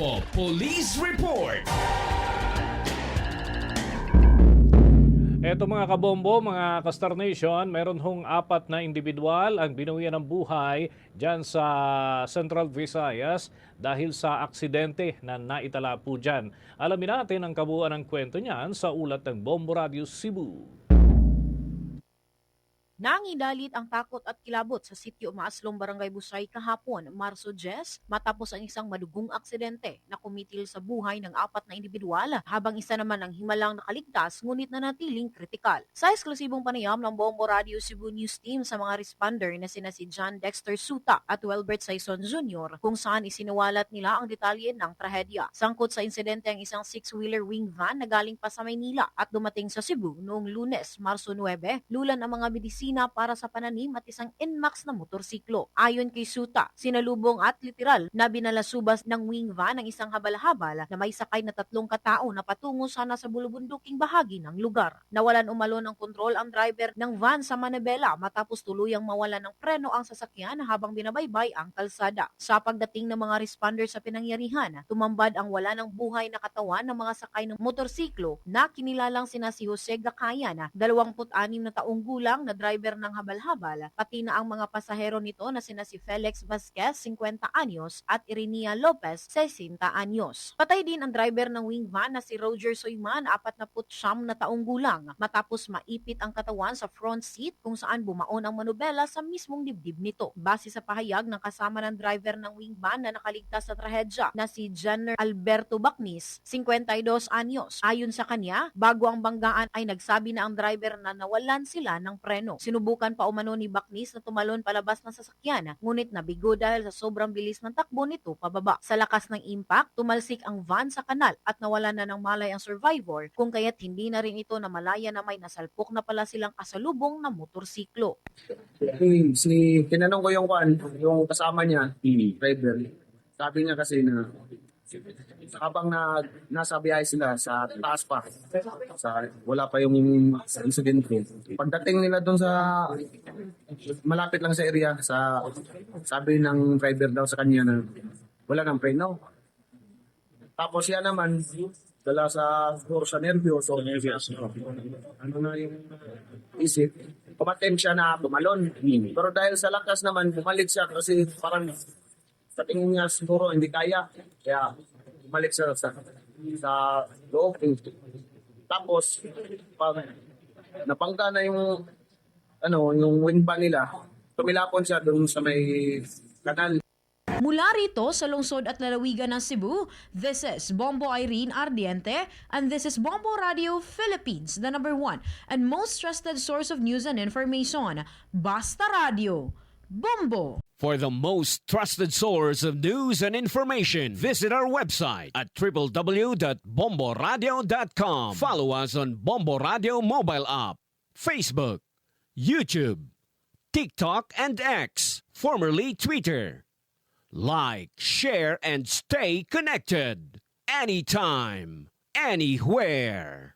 Bombo Police Report. Eto mga kabombo, mga ka-Star Nation, meron hong 4 na individual ang binuwian ng buhay dyan sa Central Visayas dahil sa aksidente na naitala po dyan. Alamin natin ang kabuuan ng kwento niyan sa ulat ng Bombo Radio Cebu. Nangidalit ang takot at kilabot sa sitio Maaslong Barangay Busay kahapon, Marso 10, matapos ang isang madugong aksidente na kumitil sa buhay ng 4 na individual habang isa naman ang himalang nakaligtas ngunit nanatiling kritikal. Sa eksklusibong panayam ng Bombo Radio Cebu News Team sa mga responder na sina si John Dexter Suta at Welbert Saison Jr. kung saan isiniwalat nila ang detalye ng trahedya. Sangkot sa insidente ang isang 6-wheeler wing van na galing pa sa Maynila at dumating sa Cebu noong Lunes, Marso 9, lulan ang mga medisina para sa pananim at isang NMAX na motorsiklo. Ayon kay Suta, sinalubong at literal na binalasubas ng wing van ang isang habal-habal na may sakay na 3 katao na patungo sana sa bulubunduking bahagi ng lugar. Nawalan umalo ng kontrol ang driver ng van sa Manabela matapos tuluyang mawalan ng preno ang sasakyan habang binabaybay ang kalsada. Sa pagdating ng mga responder sa pinangyarihan, tumambad ang wala ng buhay na katawan ng mga sakay ng motorsiklo na kinilalang sina si Jose Gacayan, 26 na taong gulang na driver ng habal-habal, pati na ang mga pasahero nito na sina si Felix Vasquez, 50 anyos, at Irenia Lopez, 60 anyos. Patay din ang driver ng wing van na si Roger Soyman, 49 na taong gulang, matapos maipit ang katawan sa front seat kung saan bumaon ang manubela sa mismong dibdib nito. Base sa pahayag ng kasama ng driver ng wing van na nakaligtas sa trahedya na si Jenner Alberto Bacnis, 52 anyos. Ayon sa kanya, bago ang banggaan ay nagsabi na ang driver na nawalan sila ng preno. Sinubukan pa umano ni Bacnis na tumalon palabas ng sasakyan, ngunit nabigo dahil sa sobrang bilis ng takbo nito pababa. Sa lakas ng impact, tumalsik ang van sa kanal at nawalan na ng malay ang survivor, kung kaya't hindi na rin ito namalaya na may nasalpok na pala silang kasalubong na motorsiklo. Tinanong ko yung kasama niya, driver. Sabi niya kasi na habang nasa biyahe sila sa taas pa, wala pa yung insidente. Pagdating nila doon sa malapit lang sa area, sabi ng driver daw sa kanya na wala nang preno. Tapos siya naman, dala sa nervyos. Ano na yung isip, kumatem siya na tumalon. Pero dahil sa lakas naman, bumalik siya kasi parang sa tingin niya siguro hindi kaya. Kaya bumalik siya sa loob. Tapos, pag napangga na yung wing van nila, tumilapon siya doon sa may kanal. Mula rito sa lungsod at lalawigan ng Cebu, this is Bombo Irene Ardiente and this is Bombo Radio Philippines, the #1 and most trusted source of news and information. Basta Radio. Bombo! For the most trusted source of news and information, visit our website at www.bomboradio.com. Follow us on Bombo Radio mobile app, Facebook, YouTube, TikTok, and X, formerly Twitter. Like, share, and stay connected. Anytime, anywhere.